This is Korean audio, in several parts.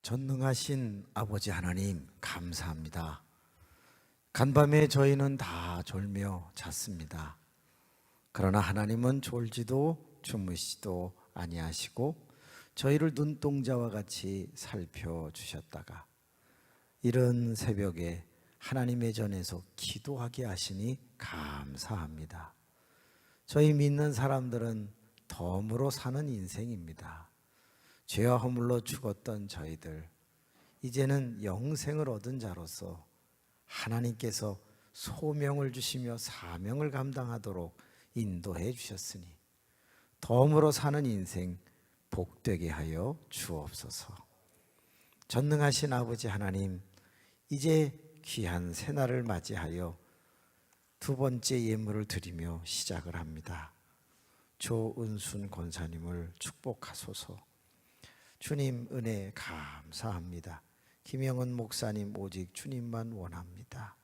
전능하신 아버지 하나님 감사합니다. 간밤에 저희는 다 졸며 잤습니다. 그러나 하나님은 졸지도 주무시지도 아니하시고 저희를 눈동자와 같이 살펴주셨다가 이른 새벽에 하나님의 전에서 기도하게 하시니 감사합니다. 저희 믿는 사람들은 덤으로 사는 인생입니다. 죄와 허물로 죽었던 저희들, 이제는 영생을 얻은 자로서 하나님께서 소명을 주시며 사명을 감당하도록 인도해 주셨으니 덤으로 사는 인생 복되게 하여 주옵소서. 전능하신 아버지 하나님, 이제 귀한 새날을 맞이하여 두 번째 예물을 드리며 시작을 합니다. 조은순 권사님을 축복하소서. 주님 은혜 감사합니다. 김영은 목사님 오직 주님만 원합니다.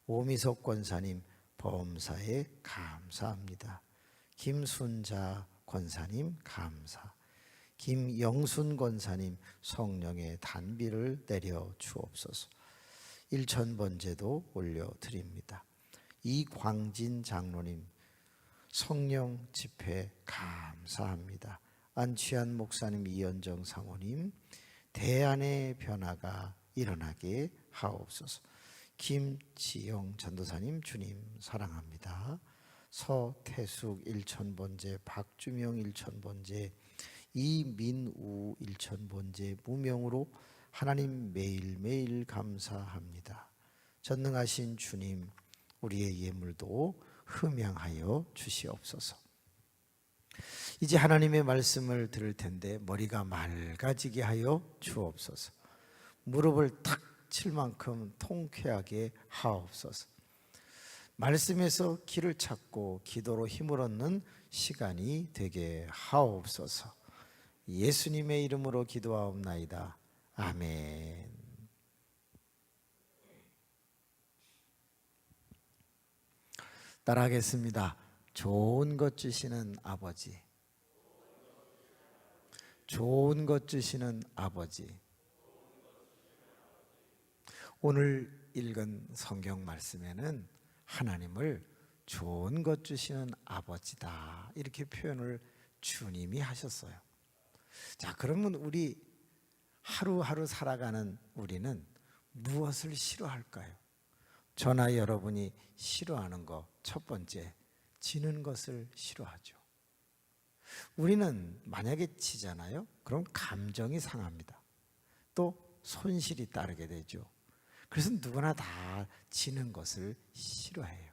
오미석 권사님 범사에 감사합니다. 김순자 권사님 감사. 김영순 권사님 성령의 단비를 내려 주옵소서. 일천번제도 올려드립니다. 이광진 장로님 성령 집회 감사합니다. 안취한 목사님, 이현정 상호님 대안의 변화가 일어나게 하옵소서. 김지영 전도사님 주님 사랑합니다. 서태숙 일천번제, 박주명 일천번제, 이민우 일천번제 무명으로 하나님 매일매일 감사합니다. 전능하신 주님, 우리의 예물도 흠양하여 주시옵소서. 이제 하나님의 말씀을 들을 텐데 머리가 맑아지게 하여 주옵소서. 무릎을 탁 칠 만큼 통쾌하게 하옵소서. 말씀에서 길을 찾고 기도로 힘을 얻는 시간이 되게 하옵소서. 예수님의 이름으로 기도하옵나이다. 아멘. 따라하겠습니다. 좋은 것 주시는 아버지, 좋은 것 주시는 아버지. 오늘 읽은 성경 말씀에는 하나님을 좋은 것 주시는 아버지다 이렇게 표현을 주님이 하셨어요. 자, 그러면 우리 하루하루 살아가는 우리는 무엇을 싫어할까요? 저나 여러분이 싫어하는 거 첫 번째, 지는 것을 싫어하죠. 우리는 만약에 지잖아요? 그럼 감정이 상합니다. 또 손실이 따르게 되죠. 그래서 누구나 다 지는 것을 싫어해요.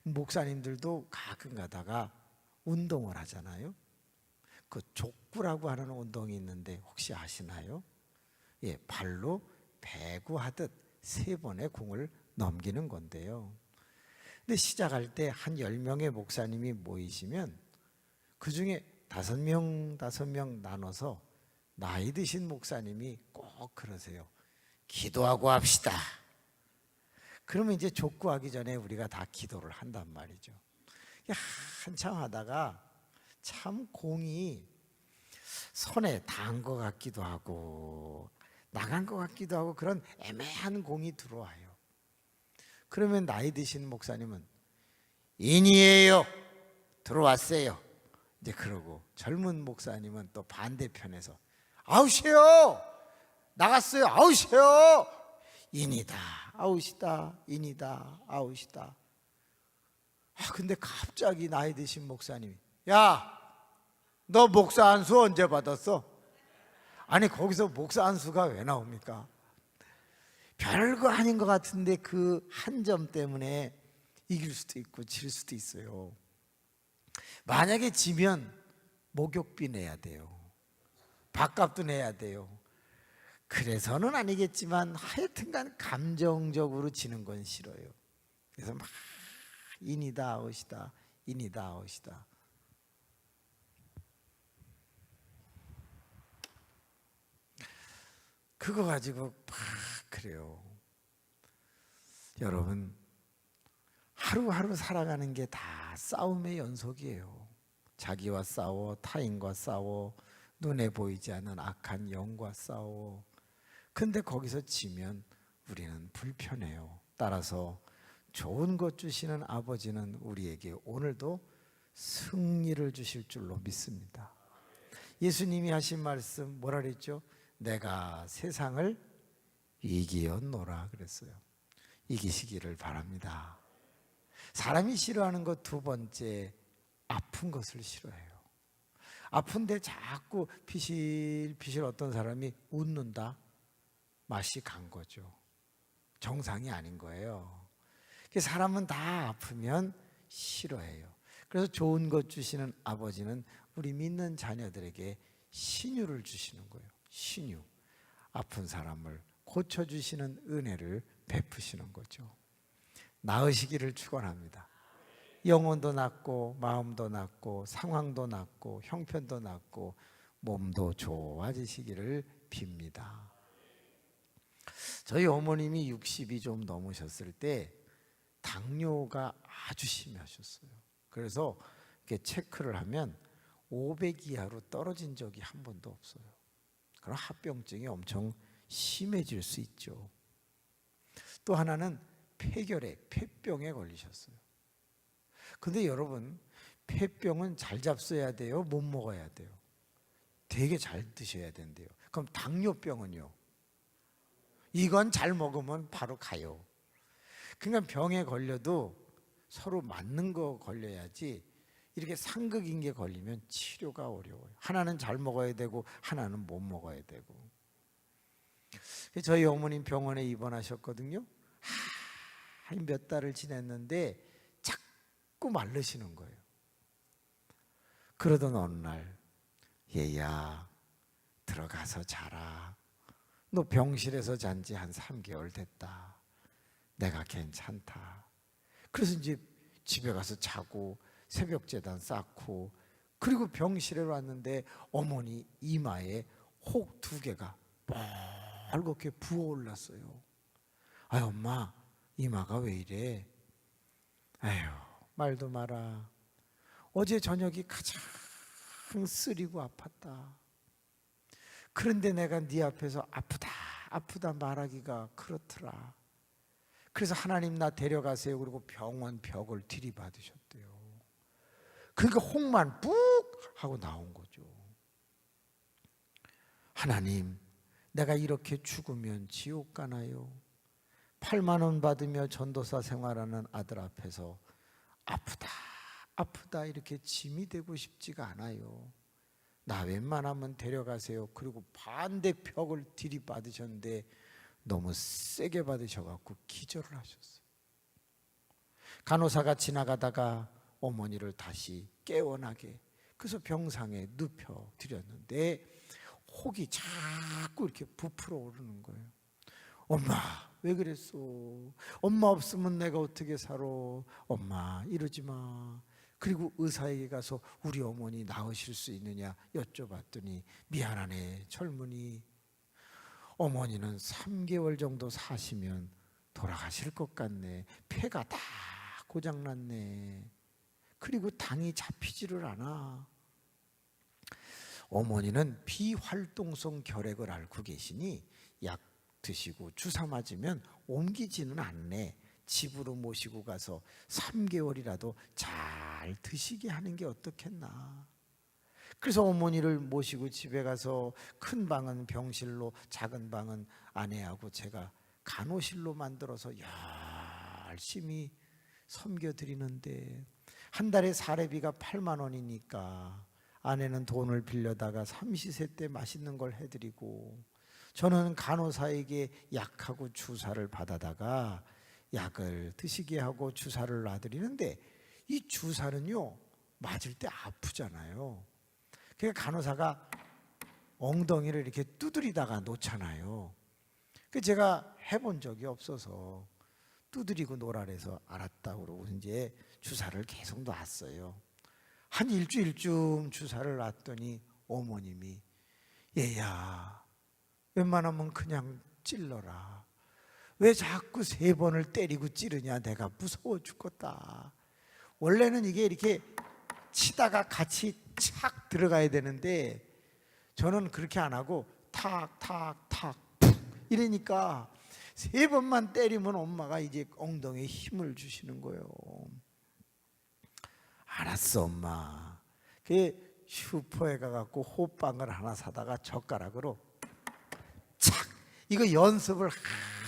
목사님들도 가끔 가다가 운동을 하잖아요. 그 족구라고 하는 운동이 있는데 혹시 아시나요? 예, 발로 배구하듯 3번의 공을 넘기는 건데요. 근데 시작할 때 한 10명의 목사님이 모이시면 그 중에 5명 나눠서 나이 드신 목사님이 꼭 그러세요. 기도하고 합시다. 그러면 이제 족구하기 전에 우리가 다 기도를 한단 말이죠. 한참 하다가 참 공이 손에 닿은 것 같기도 하고 나간 것 같기도 하고 그런 애매한 공이 들어와요. 그러면 나이 드신 목사님은 인이에요. 들어왔어요. 이제 그러고 젊은 목사님은 또 반대편에서 아웃이에요. 나갔어요. 아웃이에요. 인이다. 아웃이다. 인이다. 아웃이다. 근데 갑자기 나이 드신 목사님이 야, 너 목사 안수 언제 받았어? 아니 거기서 목사 안수가 왜 나옵니까? 별거 아닌 것 같은데 그 한 점 때문에 이길 수도 있고 질 수도 있어요. 만약에 지면 목욕비 내야 돼요. 밥값도 내야 돼요. 그래서는 아니겠지만 하여튼간 감정적으로 지는 건 싫어요. 그래서 막 인이다 아웃이다 인이다 아웃이다. 그거 가지고 막 그래요. 여러분, 하루하루 살아가는 게 다 싸움의 연속이에요. 자기와 싸워, 타인과 싸워, 눈에 보이지 않는 악한 영과 싸워, 근데 거기서 지면 우리는 불편해요. 따라서 좋은 것 주시는 아버지는 우리에게 오늘도 승리를 주실 줄로 믿습니다. 예수님이 하신 말씀 뭐라 그랬죠? 내가 세상을 이기었노라 그랬어요. 이기시기를 바랍니다. 사람이 싫어하는 것 두 번째, 아픈 것을 싫어해요. 아픈데 자꾸 피실피실 어떤 사람이 웃는다? 맛이 간 거죠. 정상이 아닌 거예요. 사람은 다 아프면 싫어해요. 그래서 좋은 것 주시는 아버지는 우리 믿는 자녀들에게 신유를 주시는 거예요. 신유. 아픈 사람을 고쳐주시는 은혜를 베푸시는 거죠. 나으시기를 축원합니다. 영혼도 낫고 마음도 낫고 상황도 낫고 형편도 낫고 몸도 좋아지시기를 빕니다. 저희 어머님이 60이 좀 넘으셨을 때 당뇨가 아주 심하셨어요. 그래서 이렇게 체크를 하면 500 이하로 떨어진 적이 한 번도 없어요. 그럼 합병증이 엄청 심해질 수 있죠. 또 하나는 폐결핵, 폐병에 걸리셨어요. 근데 여러분, 폐병은 잘 잡숴야 돼요? 못 먹어야 돼요? 되게 잘 드셔야 된대요. 그럼 당뇨병은요? 이건 잘 먹으면 바로 가요. 그러니까 병에 걸려도 서로 맞는 거 걸려야지 이렇게 상극인 게 걸리면 치료가 어려워요. 하나는 잘 먹어야 되고 하나는 못 먹어야 되고. 저희 어머님 병원에 입원하셨거든요. 몇 달을 지냈는데 자꾸 마르시는 거예요. 그러던 어느 날, 얘야 들어가서 자라. 너 병실에서 잔 지 한 3개월 됐다. 내가 괜찮다. 그래서 이제 집에 가서 자고 새벽 제단 쌓고, 그리고 병실에 왔는데 어머니 이마에 혹 2개가 빨갛게 부어올랐어요. 아유, 엄마 이마가 왜 이래? 아유, 말도 마라. 어제 저녁이 가장 쓰리고 아팠다. 그런데 내가 네 앞에서 아프다 아프다 말하기가 그렇더라. 그래서 하나님 나 데려가세요. 그리고 병원 벽을 들이받으셨대요. 그러니까 혹만 뿍 하고 나온 거죠. 하나님, 내가 이렇게 죽으면 지옥 가나요? 8만 원 받으며 전도사 생활하는 아들 앞에서 아프다 아프다 이렇게 짐이 되고 싶지가 않아요. 나 웬만하면 데려가세요. 그리고 반대 벽을 들이받으셨는데 너무 세게 받으셔갖고 기절을 하셨어요. 간호사가 지나가다가 어머니를 다시 깨어나게, 그래서 병상에 눕혀 드렸는데 혹이 자꾸 이렇게 부풀어 오르는 거예요. 엄마 왜 그랬어? 엄마 없으면 내가 어떻게 살아? 엄마 이러지 마. 그리고 의사에게 가서 우리 어머니 나으실 수 있느냐 여쭤봤더니 미안하네 젊은이, 어머니는 3개월 정도 사시면 돌아가실 것 같네. 폐가 다 고장났네. 그리고 당이 잡히지를 않아. 어머니는 비활동성 결핵을 앓고 계시니 약 드시고 주사 맞으면 옮기지는 않네. 집으로 모시고 가서 3개월이라도 잘 드시게 하는 게 어떻겠나. 그래서 어머니를 모시고 집에 가서 큰 방은 병실로, 작은 방은 아내하고 제가 간호실로 만들어서 열심히 섬겨드리는데 한 달에 사례비가 8만 원이니까 아내는 돈을 빌려다가 삼시세 때 맛있는 걸 해드리고, 저는 간호사에게 약하고 주사를 받아다가 약을 드시게 하고 주사를 놔드리는데, 이 주사는요 맞을 때 아프잖아요. 그러니까 간호사가 엉덩이를 이렇게 두드리다가 놓잖아요. 제가 해본 적이 없어서 두드리고 놓으라 그래서 알았다 그러고 이제 주사를 계속 놨어요. 한 일주일쯤 주사를 놨더니 어머님이 얘야 웬만하면 그냥 찔러라. 왜 자꾸 3번을 때리고 찌르냐. 내가 무서워 죽겠다. 원래는 이게 이렇게 치다가 같이 착 들어가야 되는데 저는 그렇게 안 하고 탁탁탁 푹 이러니까 3번만 때리면 엄마가 이제 엉덩이에 힘을 주시는 거예요. 알았어 엄마. 그 슈퍼에 가갖고 호빵을 하나 사다가 젓가락으로 착, 이거 연습을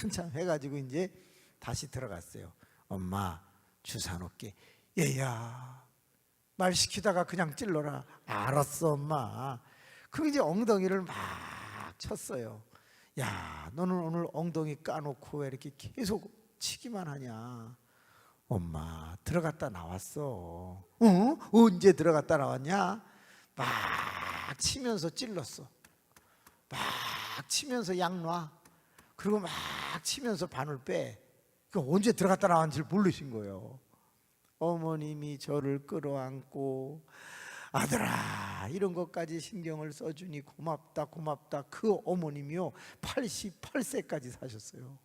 한참 해가지고 이제 다시 들어갔어요. 엄마 주사 놓게. 얘야 말 시키다가 그냥 찔러라. 알았어 엄마. 그리고 이제 엉덩이를 막 쳤어요. 야 너는 오늘 엉덩이 까놓고 왜 이렇게 계속 치기만 하냐. 엄마 들어갔다 나왔어. 언제 들어갔다 나왔냐. 막 치면서 찔렀어. 막 치면서 약 놔. 그리고 막 치면서 바늘 빼. 언제 들어갔다 나왔는지 모르신 거예요. 어머님이 저를 끌어안고 아들아 이런 것까지 신경을 써주니 고맙다 고맙다. 그 어머님이요 88세까지 사셨어요.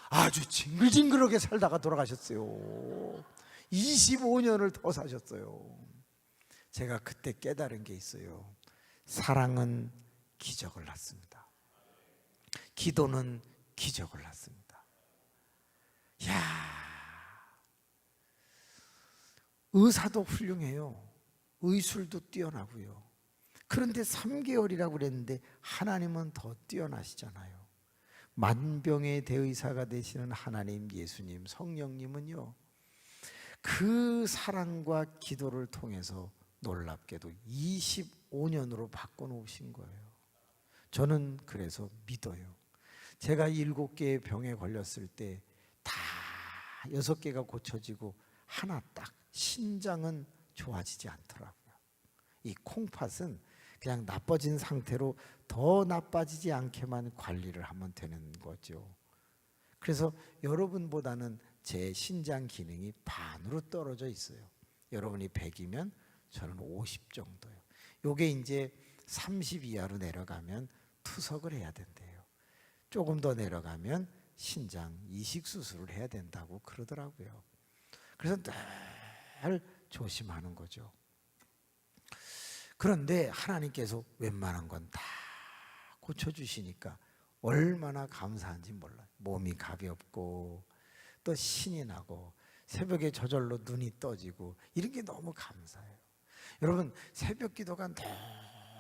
아주 징글징글하게 살다가 돌아가셨어요. 25년을 더 사셨어요. 제가 그때 깨달은 게 있어요. 사랑은 기적을 낳습니다. 기도는 기적을 낳습니다. 야, 의사도 훌륭해요. 의술도 뛰어나고요. 그런데 3개월이라고 그랬는데 하나님은 더 뛰어나시잖아요. 만병의 대의사가 되시는 하나님, 예수님, 성령님은요 그 사랑과 기도를 통해서 놀랍게도 25년으로 바꿔놓으신 거예요. 저는 그래서 믿어요. 제가 7개의 병에 걸렸을 때 다 6개가 고쳐지고 하나 딱 신장은 좋아지지 않더라고요. 이 콩팥은 그냥 나빠진 상태로 더 나빠지지 않게만 관리를 하면 되는 거죠. 그래서 여러분보다는 제 신장 기능이 반으로 떨어져 있어요. 여러분이 100이면 저는 50 정도요. 요게 이제 30 이하로 내려가면 투석을 해야 된대요. 조금 더 내려가면 신장 이식 수술을 해야 된다고 그러더라고요. 그래서 늘 조심하는 거죠. 그런데 하나님께서 웬만한 건 다 고쳐주시니까 얼마나 감사한지 몰라요. 몸이 가볍고 또 신이 나고 새벽에 저절로 눈이 떠지고 이런 게 너무 감사해요. 여러분 새벽 기도가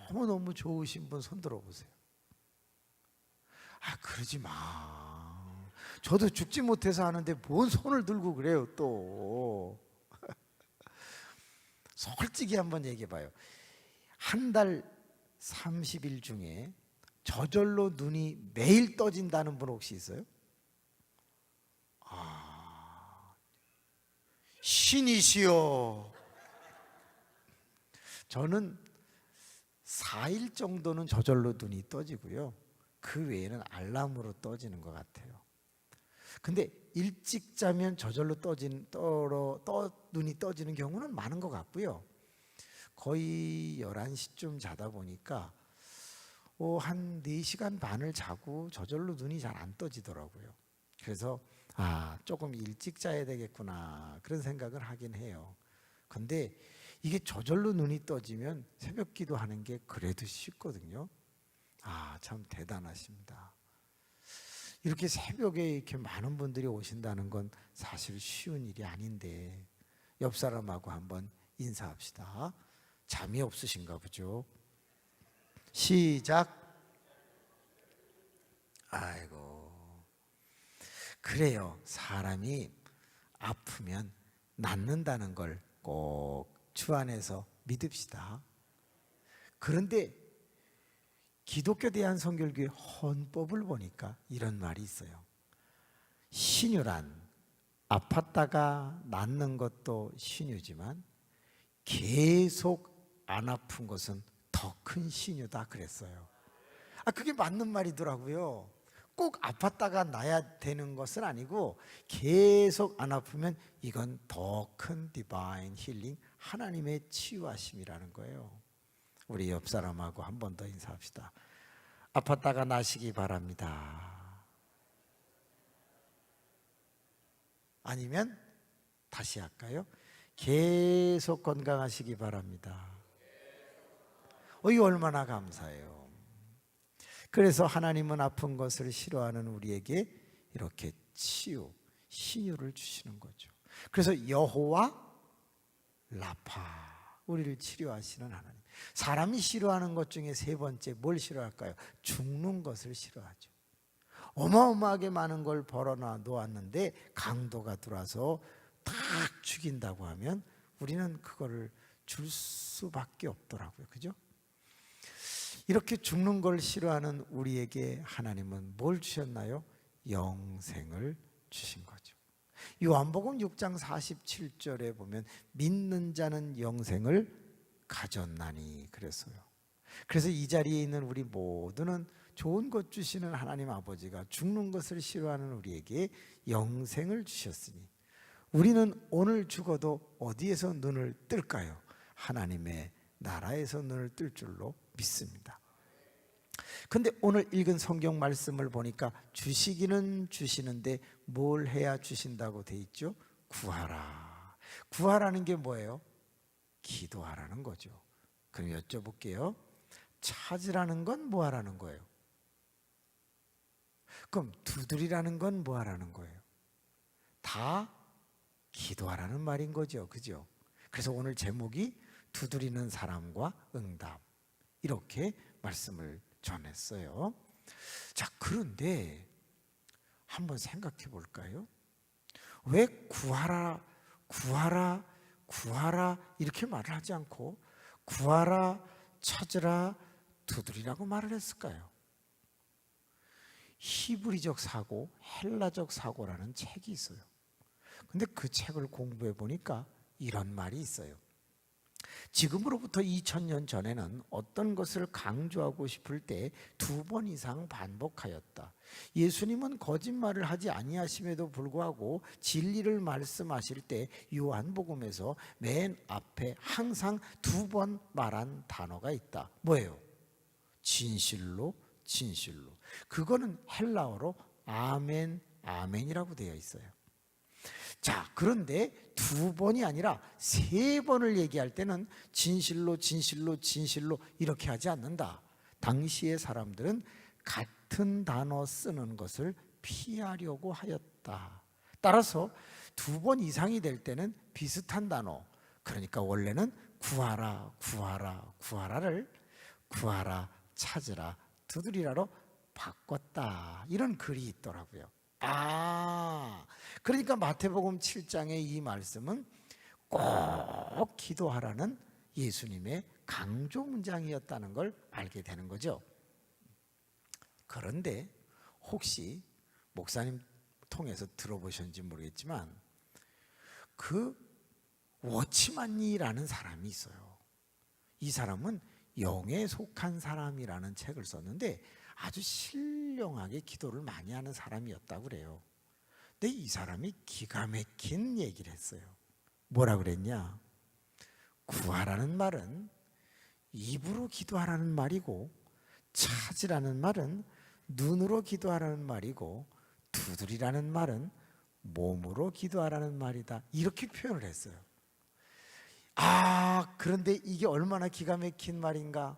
너무너무 좋으신 분 손 들어보세요. 아 그러지 마. 저도 죽지 못해서 하는데 뭔 손을 들고 그래요 또. 솔직히 한번 얘기해봐요. 한 달 30일 중에 저절로 눈이 매일 떠진다는 분 혹시 있어요? 아, 신이시여. 저는 4일 정도는 저절로 눈이 떠지고요. 그 외에는 알람으로 떠지는 것 같아요. 근데 일찍 자면 저절로 눈이 떠지는 경우는 많은 것 같고요. 거의 11시쯤 자다 보니까 한 4시간 반을 자고 저절로 눈이 잘 안 떠지더라고요. 그래서 조금 일찍 자야 되겠구나 그런 생각을 하긴 해요. 근데 이게 저절로 눈이 떠지면 새벽 기도하는 게 그래도 쉽거든요. 참 대단하십니다. 이렇게 새벽에 이렇게 많은 분들이 오신다는 건 사실 쉬운 일이 아닌데 옆 사람하고 한번 인사합시다. 잠이 없으신가 보죠. 시작. 아이고 그래요. 사람이 아프면 낫는다는 걸 꼭 주 안에서 믿읍시다. 그런데 기독교 대한성결교회 헌법을 보니까 이런 말이 있어요. 신유란 아팠다가 낫는 것도 신유지만 계속 안 아픈 것은 더 큰 신유다 그랬어요. 그게 맞는 말이더라고요. 꼭 아팠다가 나야 되는 것은 아니고 계속 안 아프면 이건 더 큰 디바인 힐링, 하나님의 치유하심이라는 거예요. 우리 옆 사람하고 한 번 더 인사합시다. 아팠다가 나시기 바랍니다. 아니면 다시 할까요? 계속 건강하시기 바랍니다. 이거 얼마나 감사해요. 그래서 하나님은 아픈 것을 싫어하는 우리에게 이렇게 치유, 신유를 주시는 거죠. 그래서 여호와 라파, 우리를 치료하시는 하나님. 사람이 싫어하는 것 중에 세 번째 뭘 싫어할까요? 죽는 것을 싫어하죠. 어마어마하게 많은 걸 벌어놔 놓았는데 강도가 들어와서 딱 죽인다고 하면 우리는 그거를 줄 수밖에 없더라고요. 그죠? 이렇게 죽는 걸 싫어하는 우리에게 하나님은 뭘 주셨나요? 영생을 주신 거죠. 요한복음 6장 47절에 보면 믿는 자는 영생을 가졌나니 그랬어요. 그래서 이 자리에 있는 우리 모두는 좋은 것 주시는 하나님 아버지가 죽는 것을 싫어하는 우리에게 영생을 주셨으니 우리는 오늘 죽어도 어디에서 눈을 뜰까요? 하나님의 나라에서 눈을 뜰 줄로 믿습니다. 근데 오늘 읽은 성경 말씀을 보니까 주시기는 주시는데 뭘 해야 주신다고 돼 있죠? 구하라. 구하라는 게 뭐예요? 기도하라는 거죠. 그럼 여쭤볼게요. 찾으라는 건 뭐 하라는 거예요? 그럼 두드리라는 건 뭐 하라는 거예요? 다 기도하라는 말인 거죠. 그죠? 그래서 오늘 제목이 두드리는 사람과 응답, 이렇게 말씀을 전했어요. 자, 그런데 한번 생각해 볼까요? 왜 구하라, 구하라, 구하라 이렇게 말을 하지 않고 구하라, 찾으라, 두드리라고 말을 했을까요? 히브리적 사고, 헬라적 사고라는 책이 있어요. 근데 그 책을 공부해 보니까 이런 말이 있어요. 지금으로부터 2000년 전에는 어떤 것을 강조하고 싶을 때 2번 이상 반복하였다. 예수님은 거짓말을 하지 아니하심에도 불구하고 진리를 말씀하실 때 요한복음에서 맨 앞에 항상 2번 말한 단어가 있다. 뭐예요? 진실로, 진실로. 그거는 헬라어로 아멘, 아멘이라고 되어 있어요. 자, 그런데 2번이 아니라 3번을 얘기할 때는 진실로, 진실로, 진실로 이렇게 하지 않는다. 당시의 사람들은 같은 단어 쓰는 것을 피하려고 하였다. 따라서 2번 이상이 될 때는 비슷한 단어, 그러니까 원래는 구하라, 구하라, 구하라를 구하라, 찾으라, 두드리라로 바꿨다. 이런 글이 있더라고요. 그러니까 마태복음 7장의 이 말씀은 꼭 기도하라는 예수님의 강조 문장이었다는 걸 알게 되는 거죠. 그런데 혹시 목사님 통해서 들어보셨는지 모르겠지만 그 워치만이라는 사람이 있어요. 이 사람은 영에 속한 사람이라는 책을 썼는데 아주 신령하게 기도를 많이 하는 사람이었다고 그래요. 근데 이 사람이 기가 막힌 얘기를 했어요. 뭐라 그랬냐? 구하라는 말은 입으로 기도하라는 말이고, 찾으라는 말은 눈으로 기도하라는 말이고, 두드리라는 말은 몸으로 기도하라는 말이다. 이렇게 표현을 했어요. 그런데 이게 얼마나 기가 막힌 말인가?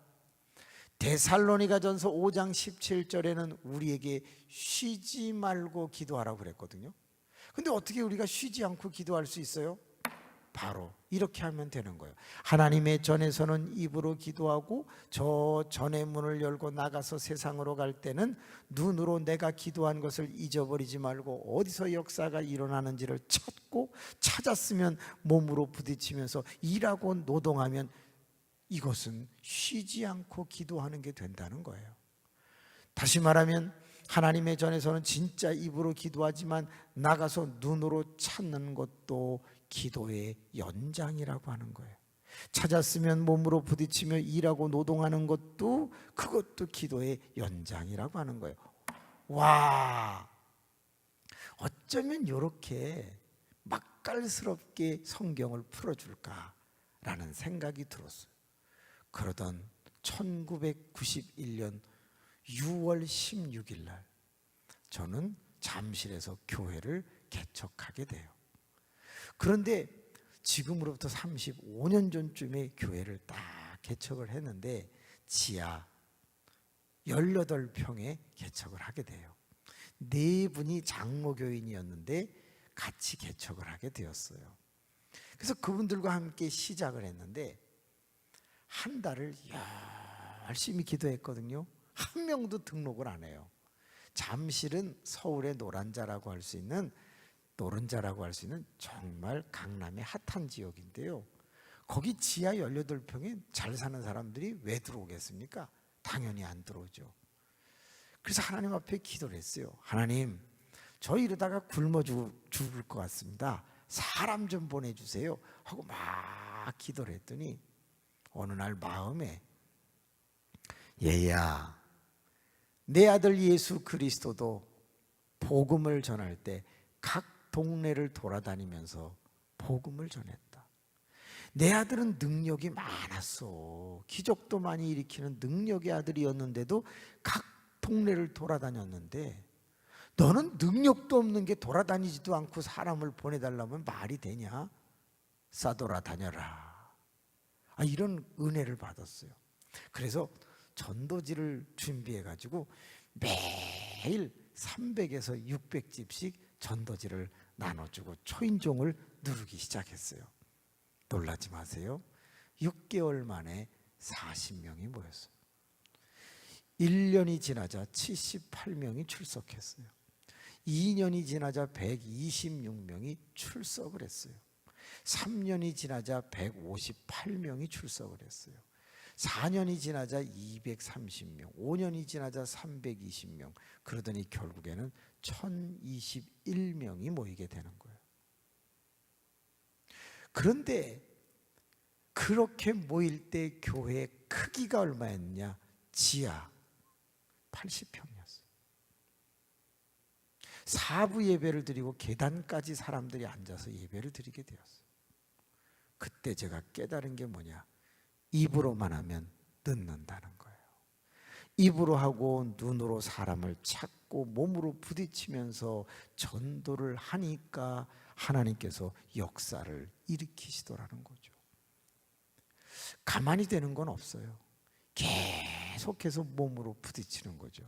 데살로니가전서 5장 17절에는 우리에게 쉬지 말고 기도하라고 그랬거든요. 근데 어떻게 우리가 쉬지 않고 기도할 수 있어요? 바로 이렇게 하면 되는 거예요. 하나님의 전에서는 입으로 기도하고 저 전의 문을 열고 나가서 세상으로 갈 때는 눈으로 내가 기도한 것을 잊어버리지 말고 어디서 역사가 일어나는지를 찾고, 찾았으면 몸으로 부딪히면서 일하고 노동하면 이것은 쉬지 않고 기도하는 게 된다는 거예요. 다시 말하면 하나님의 전에서는 진짜 입으로 기도하지만 나가서 눈으로 찾는 것도 기도의 연장이라고 하는 거예요. 찾았으면 몸으로 부딪히며 일하고 노동하는 것도 그것도 기도의 연장이라고 하는 거예요. 와, 어쩌면 이렇게 맛깔스럽게 성경을 풀어줄까라는 생각이 들었어요. 그러던 1991년 6월 16일 날 저는 잠실에서 교회를 개척하게 돼요. 그런데 지금으로부터 35년 전쯤에 교회를 딱 개척을 했는데 지하 18평에 개척을 하게 돼요. 4분이 장로교인이었는데 같이 개척을 하게 되었어요. 그래서 그분들과 함께 시작을 했는데 한 달을 열심히 기도했거든요. 한 명도 등록을 안 해요. 잠실은 서울의 노른자라고 할 수 있는 정말 강남의 핫한 지역인데요. 거기 지하 18평에 잘 사는 사람들이 왜 들어오겠습니까? 당연히 안 들어오죠. 그래서 하나님 앞에 기도를 했어요. 하나님, 저 이러다가 굶어 죽을 것 같습니다. 사람 좀 보내주세요 하고 막 기도를 했더니 어느 날 마음에, 얘야, 내 아들 예수 그리스도도 복음을 전할 때 각 동네를 돌아다니면서 복음을 전했다. 내 아들은 능력이 많았어. 기적도 많이 일으키는 능력의 아들이었는데도 각 동네를 돌아다녔는데 너는 능력도 없는 게 돌아다니지도 않고 사람을 보내달라면 말이 되냐? 싸돌아다녀라. 이런 은혜를 받았어요. 그래서 전도지를 준비해가지고 매일 300에서 600집씩 전도지를 나눠주고 초인종을 누르기 시작했어요. 놀라지 마세요. 6개월 만에 40명이 모였어요. 1년이 지나자 78명이 출석했어요. 2년이 지나자 126명이 출석을 했어요. 3년이 지나자 158명이 출석을 했어요. 4년이 지나자 230명, 5년이 지나자 320명, 그러더니 결국에는 1021명이 모이게 되는 거예요. 그런데 그렇게 모일 때 교회의 크기가 얼마였냐? 지하 80평이었어요. 4부 예배를 드리고 계단까지 사람들이 앉아서 예배를 드리게 되었어요. 그때 제가 깨달은 게 뭐냐? 입으로만 하면 늦는다는 거예요. 입으로 하고 눈으로 사람을 찾고 몸으로 부딪히면서 전도를 하니까 하나님께서 역사를 일으키시더라는 거죠. 가만히 되는 건 없어요. 계속해서 몸으로 부딪히는 거죠.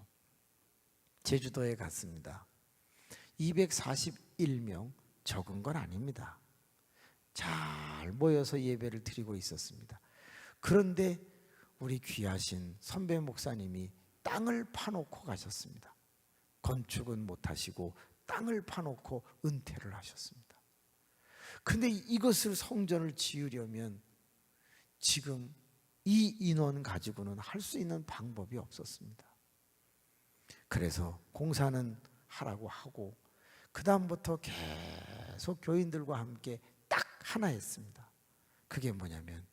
제주도에 갔습니다. 241명, 적은 건 아닙니다. 잘 모여서 예배를 드리고 있었습니다. 그런데 우리 귀하신 선배 목사님이 땅을 파놓고 가셨습니다. 건축은 못하시고 땅을 파놓고 은퇴를 하셨습니다. 근데 이것을 성전을 지으려면 지금 이 인원 가지고는 할 수 있는 방법이 없었습니다. 그래서 공사는 하라고 하고 그 다음부터 계속 교인들과 함께 딱 하나 했습니다. 그게 뭐냐면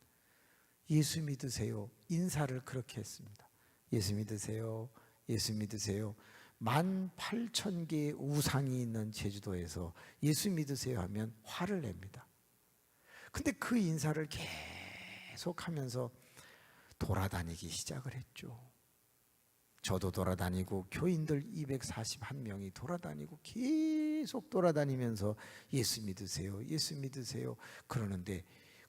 예수 믿으세요. 인사를 그렇게 했습니다. 예수 믿으세요. 예수 믿으세요. 18,000개의 우상이 있는 제주도에서 예수 믿으세요 하면 화를 냅니다. 근데 그 인사를 계속 하면서 돌아다니기 시작을 했죠. 저도 돌아다니고 교인들 241명이 돌아다니고 계속 돌아다니면서 예수 믿으세요. 예수 믿으세요. 그러는데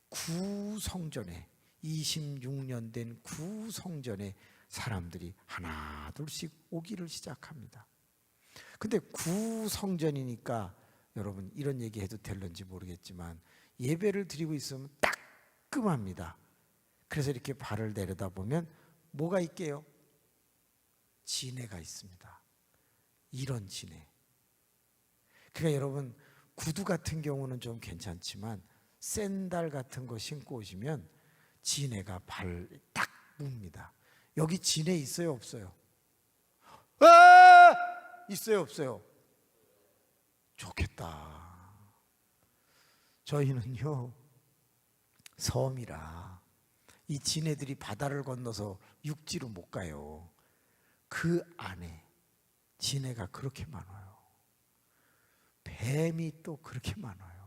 구성전에 26년 된 구성전에 사람들이 하나 둘씩 오기를 시작합니다. 근데 구성전이니까 여러분 이런 얘기 해도 될런지 모르겠지만 예배를 드리고 있으면 따끔합니다. 그래서 이렇게 발을 내려다 보면 뭐가 있게요? 진해가 있습니다. 이런 진해. 그러니까 여러분 구두 같은 경우는 좀 괜찮지만 샌들 같은 거 신고 오시면 진해가 발 딱 뭅니다. 여기 진해 있어요 없어요? 있어요 없어요? 좋겠다. 저희는요 섬이라 이 진해들이 바다를 건너서 육지로 못 가요. 그 안에 진해가 그렇게 많아요. 뱀이 또 그렇게 많아요.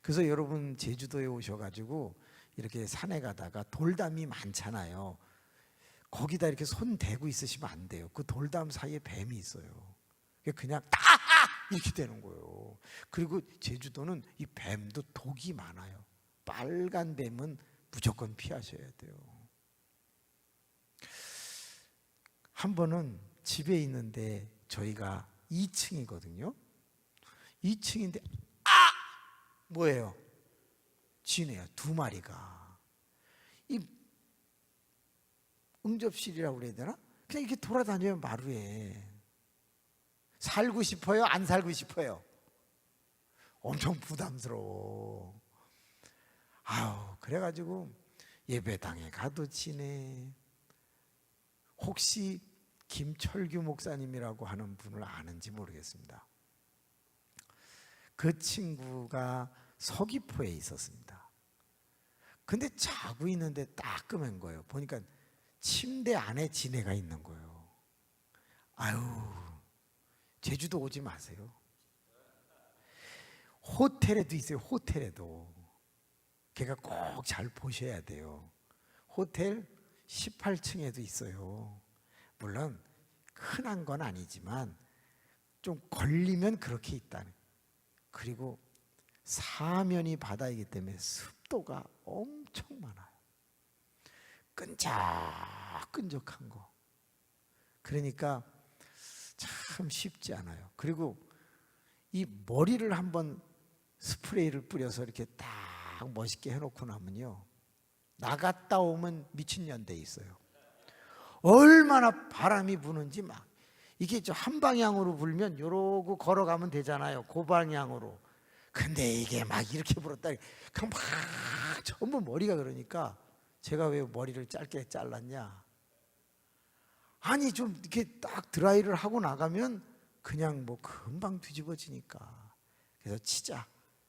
그래서 여러분 제주도에 오셔가지고 이렇게 산에 가다가 돌담이 많잖아요. 거기다 이렇게 손 대고 있으시면 안 돼요. 그 돌담 사이에 뱀이 있어요. 그냥 이렇게 되는 거예요. 그리고 제주도는 이 뱀도 독이 많아요. 빨간 뱀은 무조건 피하셔야 돼요. 한 번은 집에 있는데 저희가 2층이거든요. 2층인데 뭐예요? 쥐네요. 2마리가. 이 응접실이라고 그래야 되나? 그냥 이렇게 돌아다녀요, 마루에. 살고 싶어요? 안 살고 싶어요? 엄청 부담스러워. 아우, 그래가지고 예배당에 가도 지네. 혹시 김철규 목사님이라고 하는 분을 아는지 모르겠습니다. 그 친구가 서귀포에 있었습니다. 근데 자고 있는데 딱 끄맨 거예요. 보니까 침대 안에 지네가 있는 거예요. 아유, 제주도 오지 마세요. 호텔에도 있어요. 호텔에도. 걔가 꼭 잘 보셔야 돼요. 호텔 18층에도 있어요. 물론 흔한 건 아니지만 좀 걸리면 그렇게 있다는. 그리고 사면이 바다이기 때문에 습도가 엄청 많아요. 끈적끈적한 거. 그러니까 참 쉽지 않아요. 그리고 이 머리를 한번 스프레이를 뿌려서 이렇게 딱 멋있게 해놓고 나면요, 나갔다 오면 미친년 돼 있어요. 얼마나 바람이 부는지 막 이게 한 방향으로 불면 요러고 걸어가면 되잖아요. 그 방향으로. 근데 이게 막 이렇게 불었다. 그냥 막 전부 머리가. 그러니까 제가 왜 머리를 짧게 잘랐냐? 아니 좀 이렇게 딱 드라이를 하고 나가면 그냥 뭐 금방 뒤집어지니까. 그래서 치자.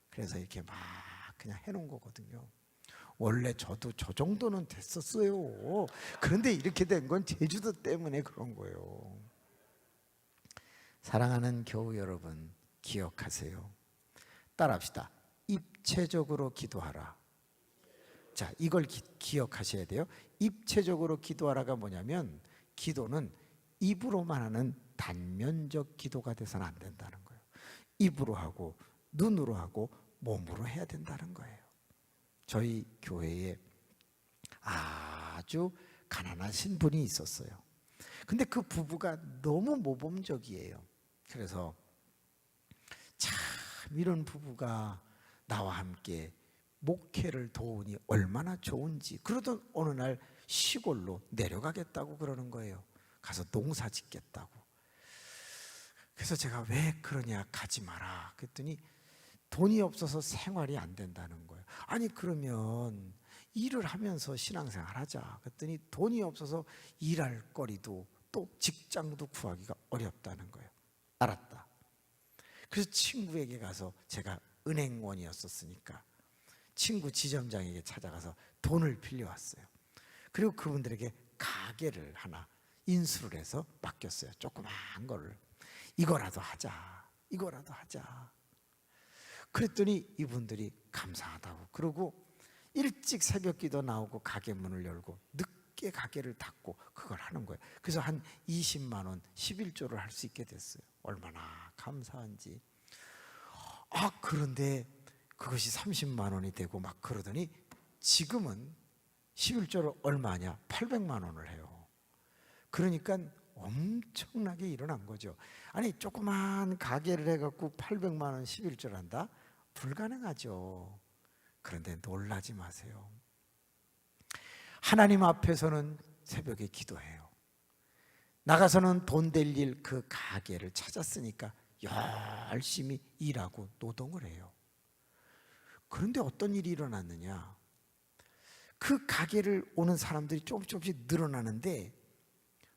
그래서 이렇게 막 그냥 해놓은 거거든요. 원래 저도 저 정도는 됐었어요. 그런데 이렇게 된 건 제주도 때문에 그런 거예요. 사랑하는 교우 여러분, 기억하세요. 따라합시다. 입체적으로 기도하라. 자, 이걸 기억하셔야 돼요. 입체적으로 기도하라가 뭐냐면, 기도는 입으로만 하는 단면적 기도가 돼서는 안 된다는 거예요. 입으로 하고 눈으로 하고 몸으로 해야 된다는 거예요. 저희 교회에 아주 가난하신 분이 있었어요. 근데 그 부부가 너무 모범적이에요. 그래서 참 이런 부부가 나와 함께 목회를 도우니 얼마나 좋은지. 그러던 어느 날 시골로 내려가겠다고 그러는 거예요. 가서 농사 짓겠다고. 그래서 제가 왜 그러냐, 가지 마라 그랬더니 돈이 없어서 생활이 안 된다는 거예요. 아니 그러면 일을 하면서 신앙생활 하자 그랬더니 돈이 없어서 일할 거리도 또 직장도 구하기가 어렵다는 거예요. 알았다. 그래서 친구에게 가서, 제가 은행원이었었으니까 친구 지점장에게 찾아가서 돈을 빌려왔어요. 그리고 그분들에게 가게를 하나 인수를 해서 맡겼어요. 조그마한 거를. 이거라도 하자, 이거라도 하자. 그랬더니 이분들이 감사하다고 그러고 일찍 새벽기도 나오고 가게 문을 열고 늦게 가게를 닫고 그걸 하는 거예요. 그래서 한 20만 원 11조를 할 수 있게 됐어요. 얼마나 감사한지. 그런데 그것이 30만 원이 되고 막 그러더니 지금은 11조를 얼마냐? 800만 원을 해요. 그러니까 엄청나게 일어난 거죠. 아니 조그만 가게를 해갖고 800만 원 11조를 한다? 불가능하죠. 그런데 놀라지 마세요. 하나님 앞에서는 새벽에 기도해요. 나가서는 돈 될 일, 그 가게를 찾았으니까 열심히 일하고 노동을 해요. 그런데 어떤 일이 일어났느냐? 그 가게를 오는 사람들이 조금씩 늘어나는데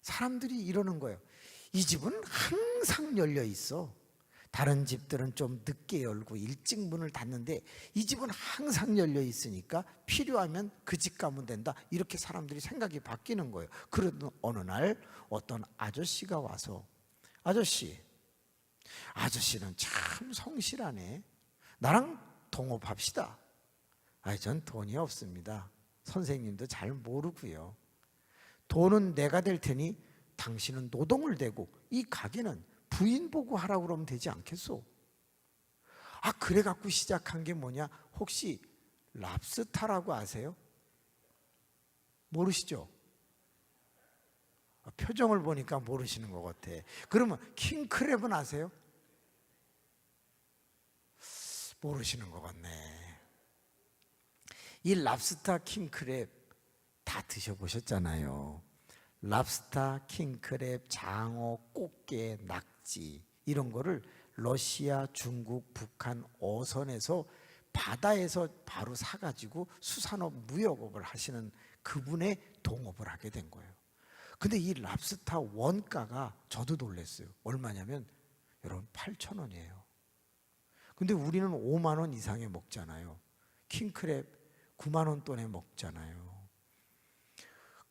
사람들이 이러는 거예요. 이 집은 항상 열려 있어. 다른 집들은 좀 늦게 열고 일찍 문을 닫는데 이 집은 항상 열려 있으니까 필요하면 그 집 가면 된다. 이렇게 사람들이 생각이 바뀌는 거예요. 그러던 어느 날 어떤 아저씨가 와서, 아저씨는 참 성실하네. 나랑 동업합시다. 전 돈이 없습니다. 선생님도 잘 모르고요. 돈은 내가 될 테니 당신은 노동을 대고 이 가게는 부인 보고 하라고 그러면 되지 않겠소? 그래갖고 시작한 게 뭐냐? 혹시 랍스타라고 아세요? 모르시죠? 표정을 보니까 모르시는 것 같아. 그러면 킹크랩은 아세요? 모르시는 것 같네. 이 랍스타, 킹크랩 다 드셔보셨잖아요. 랍스타, 킹크랩, 장어, 꽃게, 낙지 이런 거를 러시아, 중국, 북한 어선에서 바다에서 바로 사가지고 수산업, 무역업을 하시는 그분의 동업을 하게 된 거예요. 근데 이 랍스타 원가가 저도 놀랐어요. 얼마냐면 여러분 8,000원이에요. 근데 우리는 5만 원 이상에 먹잖아요. 킹크랩 9만 원 돈에 먹잖아요.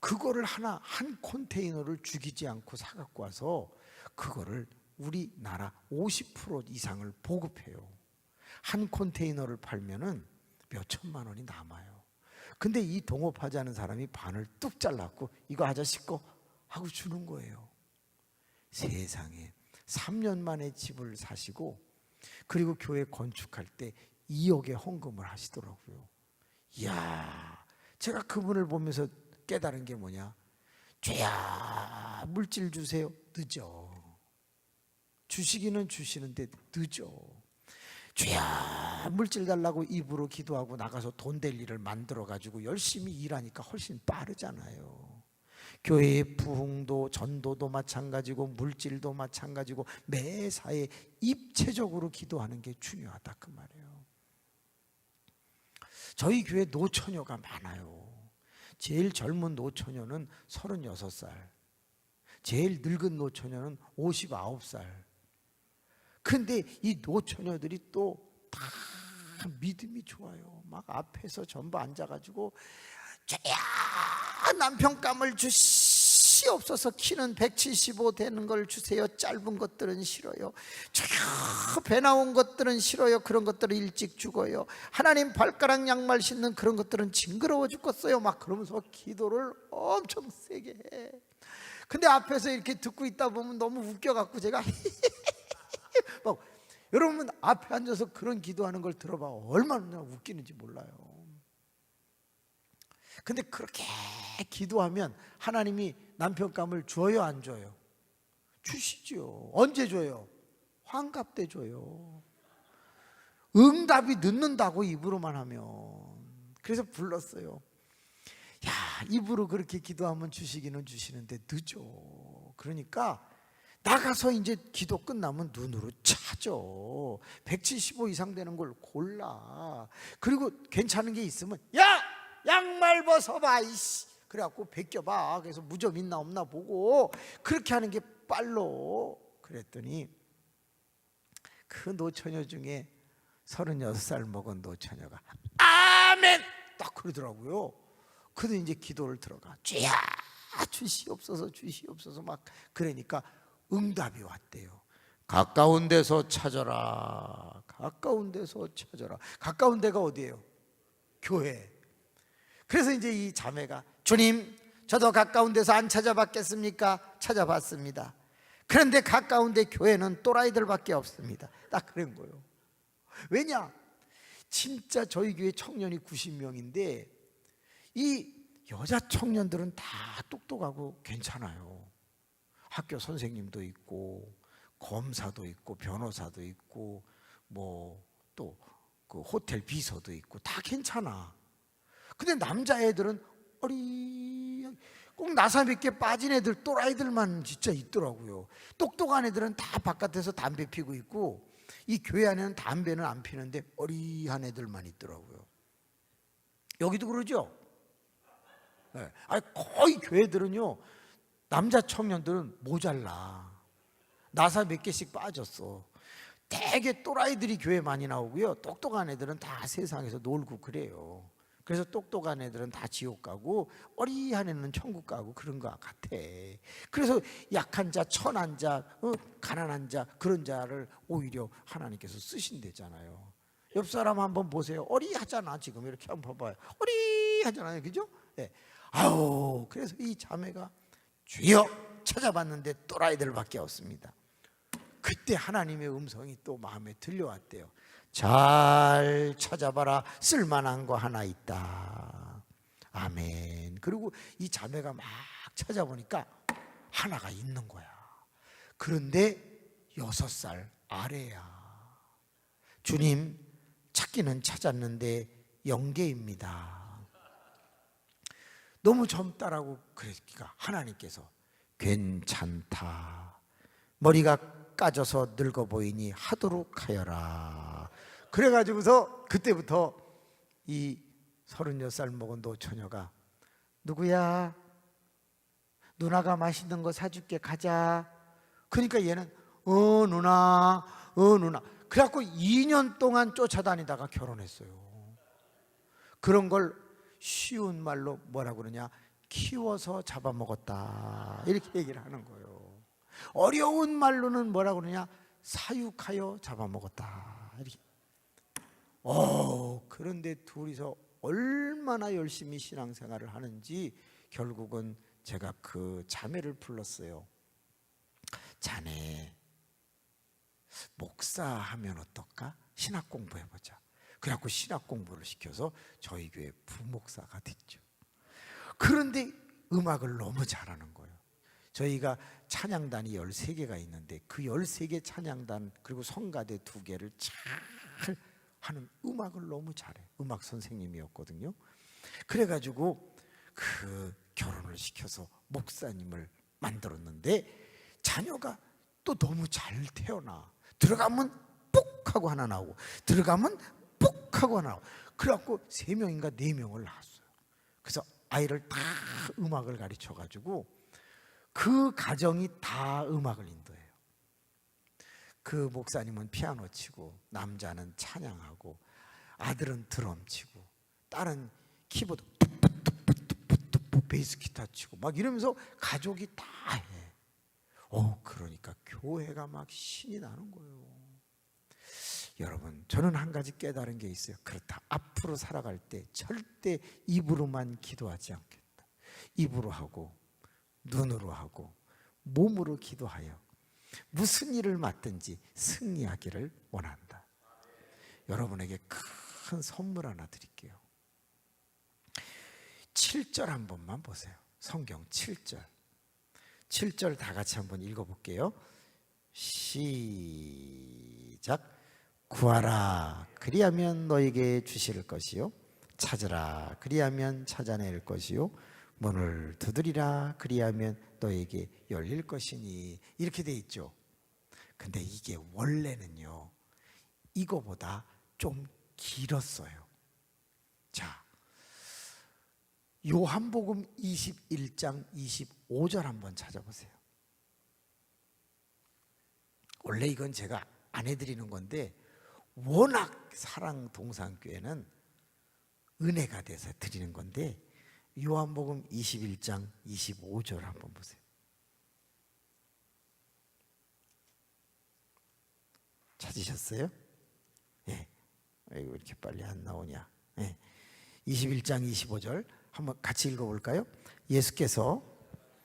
그거를 한 컨테이너를 죽이지 않고 사갖고 와서 그거를 우리나라 50% 이상을 보급해요. 한 컨테이너를 팔면은 몇 천만 원이 남아요. 근데 이 동업하자는 사람이 반을 뚝 잘랐고 이거 아저씨 거 하고 주는 거예요. 세상에 3년 만에 집을 사시고 그리고 교회 건축할 때 2억의 헌금을 하시더라고요. 이야, 제가 그분을 보면서 깨달은 게 뭐냐? 죄야 물질 주세요. 늦어. 주시기는 주시는데 늦어. 죄야 물질 달라고 입으로 기도하고 나가서 돈 될 일을 만들어가지고 열심히 일하니까 훨씬 빠르잖아요. 교회의 부흥도 전도도 마찬가지고 물질도 마찬가지고 매사에 입체적으로 기도하는 게 중요하다 그 말이에요. 저희 교회 노처녀가 많아요. 제일 젊은 노처녀는 36살, 제일 늙은 노처녀는 59살. 근데 이 노처녀들이 또 다 믿음이 좋아요. 막 앞에서 전부 앉아가지고 죄야 남편감을 주시옵소서. 키는 175 되는 걸 주세요. 짧은 것들은 싫어요. 죄야 배 나온 것들은 싫어요. 그런 것들은 일찍 죽어요. 하나님 발가락 양말 신는 그런 것들은 징그러워 죽겠어요. 막 그러면서 기도를 엄청 세게 해. 근데 앞에서 이렇게 듣고 있다 보면 너무 웃겨갖고 제가 막 여러분 앞에 앉아서 그런 기도하는 걸 들어봐 얼마나 웃기는지 몰라요. 근데 그렇게 기도하면 하나님이 남편감을 줘요 안 줘요? 주시죠. 언제 줘요? 환갑 때 줘요. 응답이 늦는다고 입으로만 하면. 그래서 불렀어요. 야, 입으로 그렇게 기도하면 주시기는 주시는데 늦어. 그러니까 나가서 이제 기도 끝나면 눈으로 찾아. 175 이상 되는 걸 골라. 그리고 괜찮은 게 있으면 야! 양말 벗어봐 이씨. 그래갖고 벗겨봐. 그래서 무좀 있나 없나 보고 그렇게 하는 게 빨로. 그랬더니 그 노처녀 중에 36살 먹은 노처녀가 아멘! 딱 그러더라고요. 그래서 이제 기도를 들어가. 주야 주시옵소서 주시옵소서 막 그러니까 응답이 왔대요. 가까운 데서 찾아라. 가까운 데서 찾아라. 가까운 데가 어디예요? 교회. 그래서 이제 이 자매가 주님 저도 가까운 데서 안 찾아봤겠습니까? 찾아봤습니다. 그런데 가까운 데 교회는 또라이들밖에 없습니다. 딱 그런 거예요. 왜냐? 진짜 저희 교회 청년이 90명인데 이 여자 청년들은 다 똑똑하고 괜찮아요. 학교 선생님도 있고 검사도 있고 변호사도 있고 뭐 또 그 호텔 비서도 있고 다 괜찮아. 근데 남자애들은 꼭 나사 몇 개 빠진 애들 또라이들만 진짜 있더라고요. 똑똑한 애들은 다 바깥에서 담배 피고 있고 이 교회 안에는 담배는 안 피는데 어리한 애들만 있더라고요. 여기도 그러죠? 네. 아니 거의 교회들은요 남자 청년들은 모자라. 나사 몇 개씩 빠졌어. 되게 또라이들이 교회 많이 나오고요. 똑똑한 애들은 다 세상에서 놀고 그래요. 그래서 똑똑한 애들은 다 지옥 가고 어리한 애는 천국 가고 그런 것 같아. 그래서 약한 자, 천한 자, 가난한 자 그런 자를 오히려 하나님께서 쓰신대잖아요. 옆 사람 한번 보세요. 어리하잖아. 지금 이렇게 한번 봐봐요. 어리하잖아요. 그죠? 네. 아우 그래서 이 자매가 주여 찾아봤는데 또라이들밖에 없습니다. 그때 하나님의 음성이 또 마음에 들려왔대요. 잘 찾아봐라. 쓸만한 거 하나 있다. 아멘. 그리고 이 자매가 막 찾아보니까 하나가 있는 거야. 그런데 6살 아래야. 주님, 찾기는 찾았는데 영계입니다. 너무 젊다라고 그러니까 하나님께서 괜찮다. 머리가 까져서 늙어 보이니 하도록 하여라. 그래가지고서 그때부터 이 36살 먹은 노처녀가 누구야? 누나가 맛있는 거 사줄게, 가자. 그러니까 얘는 누나 그래갖고 2년 동안 쫓아다니다가 결혼했어요. 그런 걸 쉬운 말로 뭐라고 그러냐, 키워서 잡아먹었다, 이렇게 얘기를 하는 거예요. 어려운 말로는 뭐라고 그러냐, 사육하여 잡아먹었다, 이렇게. 그런데 둘이서 얼마나 열심히 신앙생활을 하는지 결국은 제가 그 자매를 불렀어요. 자네, 목사하면 어떨까? 신학 공부해보자. 그래갖고 신학 공부를 시켜서 저희 교회 부목사가 됐죠. 그런데 음악을 너무 잘하는 거예요. 저희가 찬양단이 13개가 있는데 그 13개 찬양단 그리고 성가대 2개를 잘 하는, 음악을 너무 잘해. 음악 선생님이었거든요. 그래가지고 그 결혼을 시켜서 목사님을 만들었는데 자녀가 또 너무 잘 태어나. 들어가면 뽁 하고 하나 나오고 들어가면 뽁 하고 하나 나오고. 그래갖고 3명인가 4명을 낳았어요. 그래서 아이를 다 음악을 가르쳐가지고 그 가정이 다 음악을 인도해요. 그 목사님은 피아노 치고 남자는 찬양하고 아들은 드럼 치고 딸은 키보드 베이스 기타 치고 막 이러면서 가족이 다 해. 그러니까 교회가 막 신이 나는 거예요. 여러분, 저는 한 가지 깨달은 게 있어요. 그렇다, 앞으로 살아갈 때 절대 입으로만 기도하지 않겠다. 입으로 하고 눈으로 하고 몸으로 기도하여 무슨 일을 맡든지 승리하기를 원한다. 여러분에게 큰 선물 하나 드릴게요. 7절 한 번만 보세요. 성경 7절. 7절 다 같이 한번 읽어볼게요. 시작. 구하라, 그리하면 너에게 주실 것이요, 찾으라, 그리하면 찾아낼 것이요, 문을 두드리라, 그리하면 너에게 열릴 것이니. 이렇게 돼 있죠. 근데 이게 원래는요 이거보다 좀 길었어요. 자, 요한복음 21장 25절 한번 찾아보세요. 원래 이건 제가 안 해드리는 건데 워낙 사랑동산교회는 은혜가 돼서 드리는 건데, 요한복음 21장 25절 한번 보세요. 찾으셨어요? 예. 왜 이렇게 빨리 안 나오냐? 예. 21장 25절 한번 같이 읽어볼까요? 예수께서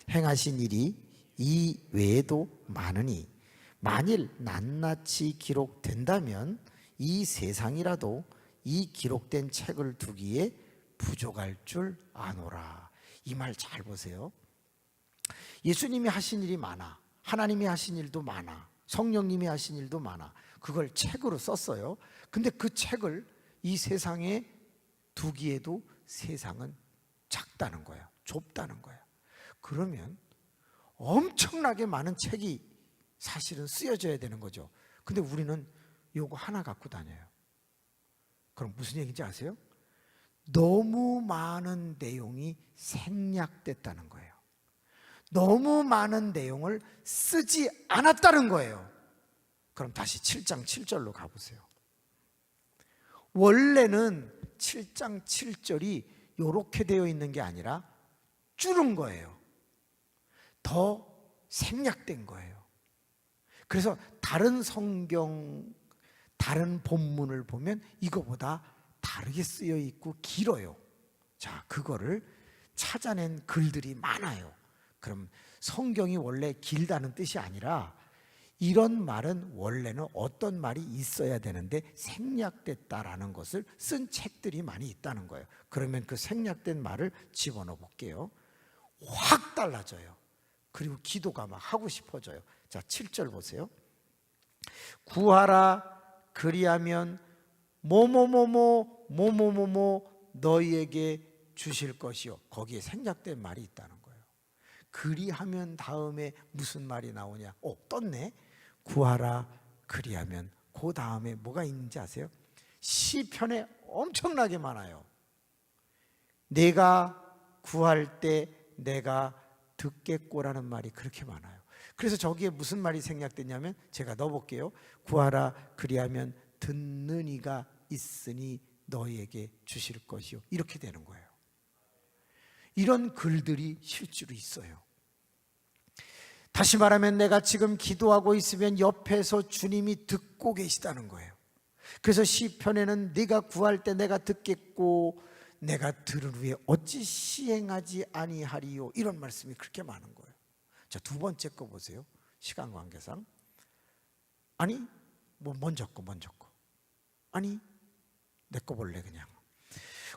행하신 일이 이 외에도 많으니 만일 낱낱이 기록된다면 이 세상이라도 이 기록된 책을 두기에 부족할 줄 아노라. 이 말 잘 보세요. 예수님이 하신 일이 많아. 하나님이 하신 일도 많아. 성령님이 하신 일도 많아. 그걸 책으로 썼어요. 근데 그 책을 이 세상에 두기에도 세상은 작다는 거야. 좁다는 거야. 그러면 엄청나게 많은 책이 사실은 쓰여져야 되는 거죠. 근데 우리는 요거 하나 갖고 다녀요. 그럼 무슨 얘기인지 아세요? 너무 많은 내용이 생략됐다는 거예요. 너무 많은 내용을 쓰지 않았다는 거예요. 그럼 다시 7장 7절로 가보세요. 원래는 7장 7절이 이렇게 되어 있는 게 아니라 줄은 거예요. 더 생략된 거예요. 그래서 다른 성경, 다른 본문을 보면 이거보다 다르게 쓰여 있고 길어요. 자, 그거를 찾아낸 글들이 많아요. 그럼 성경이 원래 길다는 뜻이 아니라 이런 말은 원래는 어떤 말이 있어야 되는데 생략됐다라는 것을 쓴 책들이 많이 있다는 거예요. 그러면 그 생략된 말을 집어넣어 볼게요. 확 달라져요. 그리고 기도가 막 하고 싶어져요. 자, 7절 보세요. 구하라 그리하면 뭐뭐뭐뭐 뭐뭐뭐뭐 너희에게 주실 것이요. 거기에 생략된 말이 있다는 거예요. 그리하면 다음에 무슨 말이 나오냐? 떴네. 구하라 그리하면 그 다음에 뭐가 있는지 아세요? 시편에 엄청나게 많아요. 내가 구할 때 내가 듣겠고라는 말이 그렇게 많아요. 그래서 저기에 무슨 말이 생략됐냐면 제가 넣어볼게요. 구하라 그리하면 듣는 이가 있으니 너희에게 주실 것이요. 이렇게 되는 거예요. 이런 글들이 실제로 있어요. 다시 말하면 내가 지금 기도하고 있으면 옆에서 주님이 듣고 계시다는 거예요. 그래서 시편에는 네가 구할 때 내가 듣겠고 내가 들은 후에 어찌 시행하지 아니하리요, 이런 말씀이 그렇게 많은 거예요. 자, 두 번째 거 보세요. 시간 관계상. 아니 뭐 먼저 거 아니 내 거 볼래. 그냥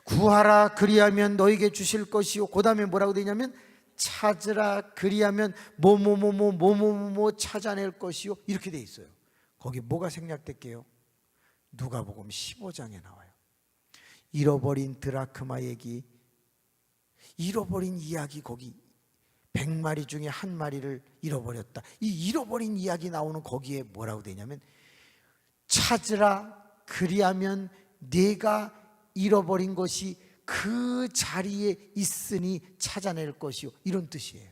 구하라 그리하면 너에게 주실 것이요, 그 다음에 뭐라고 되냐면 찾으라 그리하면 뭐뭐뭐뭐 찾아낼 것이요, 이렇게 돼 있어요. 거기 뭐가 생략될게요? 누가복음 15장에 나와요. 잃어버린 드라크마 얘기, 잃어버린 이야기. 거기 100마리 중에 한 마리를 잃어버렸다. 이 잃어버린 이야기 나오는 거기에 뭐라고 되냐면 찾으라 그리하면 네가 잃어버린 것이 그 자리에 있으니 찾아낼 것이요, 이런 뜻이에요.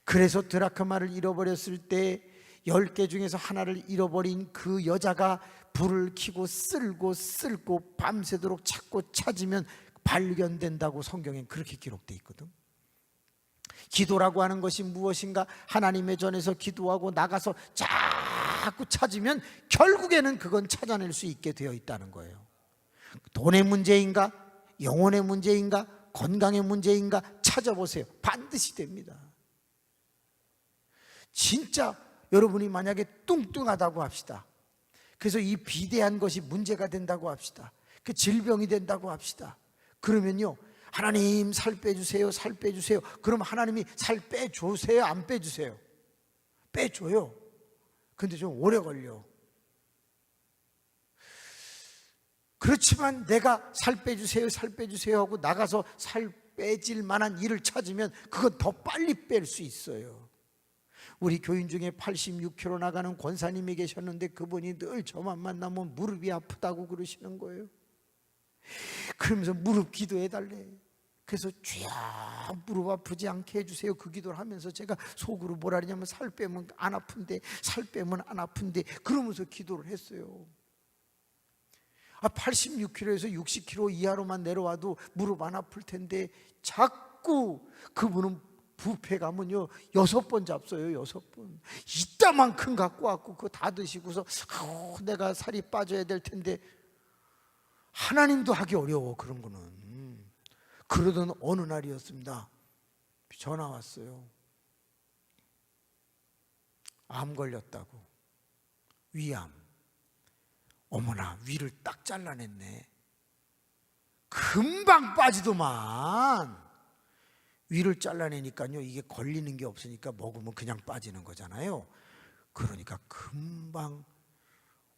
그래서 드라크마를 잃어버렸을 때 10개 중에서 하나를 잃어버린 그 여자가 불을 켜고 쓸고 밤새도록 찾고 찾으면 발견된다고 성경엔 그렇게 기록되어 있거든. 기도라고 하는 것이 무엇인가? 하나님의 전에서 기도하고 나가서 자꾸 찾으면 결국에는 그건 찾아낼 수 있게 되어 있다는 거예요. 돈의 문제인가? 영혼의 문제인가? 건강의 문제인가? 찾아보세요. 반드시 됩니다. 진짜 여러분이 만약에 뚱뚱하다고 합시다. 그래서 이 비대한 것이 문제가 된다고 합시다. 그 질병이 된다고 합시다. 그러면요, 하나님 살 빼주세요, 살 빼주세요. 그럼 하나님이 살 빼주세요, 안 빼주세요? 빼줘요. 근데 좀 오래 걸려. 그렇지만 내가 살 빼주세요, 살 빼주세요 하고 나가서 살 빼질 만한 일을 찾으면 그건 더 빨리 뺄 수 있어요. 우리 교인 중에 86kg 나가는 권사님이 계셨는데 그분이 늘 저만 만나면 무릎이 아프다고 그러시는 거예요. 그러면서 무릎 기도해달래. 그래서 주야 무릎 아프지 않게 해주세요, 그 기도를 하면서 제가 속으로 뭐라 그러냐면 살 빼면 안 아픈데, 살 빼면 안 아픈데, 그러면서 기도를 했어요. 86kg에서 60kg 이하로만 내려와도 무릎 안 아플 텐데 자꾸 그분은 뷔페 가면요 6번 잡숴요. 6번. 이따만큼 갖고 왔고 그거 다 드시고서 내가 살이 빠져야 될 텐데, 하나님도 하기 어려워 그런 거는. 그러던 어느 날이었습니다. 전화 왔어요. 암 걸렸다고. 위암. 어머나, 위를 딱 잘라냈네. 금방 빠지더만. 위를 잘라내니까요, 이게 걸리는 게 없으니까 먹으면 그냥 빠지는 거잖아요. 그러니까 금방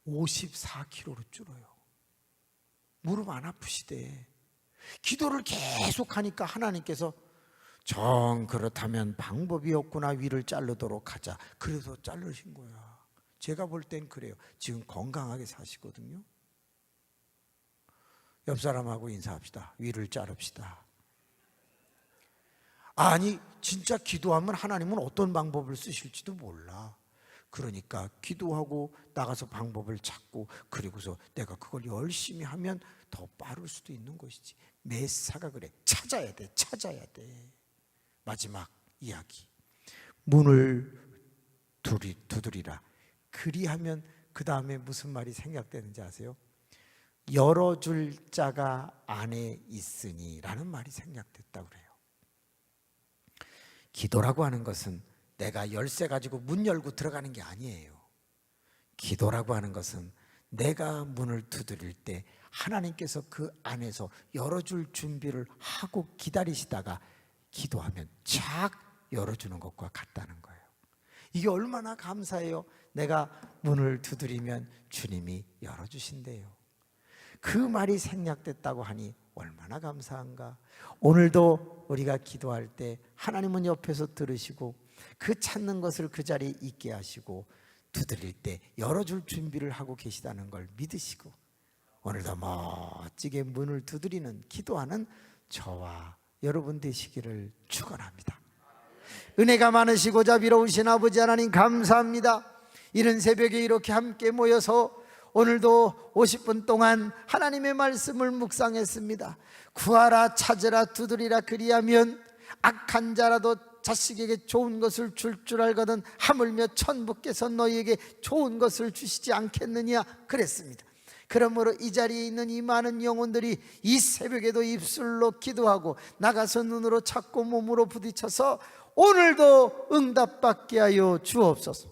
54kg로 줄어요. 무릎 안 아프시대. 기도를 계속 하니까 하나님께서 정 그렇다면 방법이 없구나, 위를 자르도록 하자. 그래서 자르신 거야. 제가 볼 땐 그래요. 지금 건강하게 사시거든요. 옆 사람하고 인사합시다. 위를 자릅시다. 아니 진짜 기도하면 하나님은 어떤 방법을 쓰실지도 몰라. 그러니까 기도하고 나가서 방법을 찾고, 그리고서 내가 그걸 열심히 하면 더 빠를 수도 있는 것이지. 메사가 그래. 찾아야 돼. 마지막 이야기. 문을 두드리라. 그리하면 그 다음에 무슨 말이 생략되는지 아세요? 열어줄 자가 안에 있으니 라는 말이 생략됐다고 그래요. 기도라고 하는 것은 내가 열쇠 가지고 문 열고 들어가는 게 아니에요. 기도라고 하는 것은 내가 문을 두드릴 때 하나님께서 그 안에서 열어줄 준비를 하고 기다리시다가 기도하면 착 열어주는 것과 같다는 거예요. 이게 얼마나 감사해요. 내가 문을 두드리면 주님이 열어주신대요. 그 말이 생략됐다고 하니 얼마나 감사한가. 오늘도 우리가 기도할 때 하나님은 옆에서 들으시고 그 찾는 것을 그 자리에 있게 하시고 두드릴 때 열어줄 준비를 하고 계시다는 걸 믿으시고 오늘도 멋지게 문을 두드리는 기도하는 저와 여러분 되시기를 축원합니다. 은혜가 많으시고 자비로우신 아버지 하나님 감사합니다. 이른 새벽에 이렇게 함께 모여서 오늘도 50분 동안 하나님의 말씀을 묵상했습니다. 구하라 찾으라 두드리라 그리하면 악한 자라도 자식에게 좋은 것을 줄 알거든 하물며 천부께서 너희에게 좋은 것을 주시지 않겠느냐 그랬습니다. 그러므로 이 자리에 있는 이 많은 영혼들이 이 새벽에도 입술로 기도하고 나가서 눈으로 찾고 몸으로 부딪혀서 오늘도 응답받게 하여 주옵소서.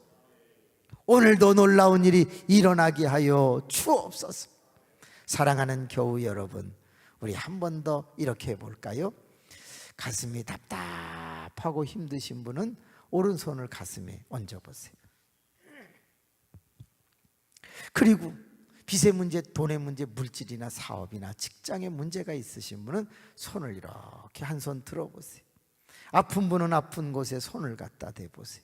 오늘도 놀라운 일이 일어나게 하여 주옵소서. 사랑하는 교우 여러분, 우리 한 번 더 이렇게 해볼까요? 가슴이 답답하고 힘드신 분은 오른손을 가슴에 얹어보세요. 그리고 빚의 문제, 돈의 문제, 물질이나 사업이나 직장에 문제가 있으신 분은 손을 이렇게 한 손 들어보세요. 아픈 분은 아픈 곳에 손을 갖다 대보세요.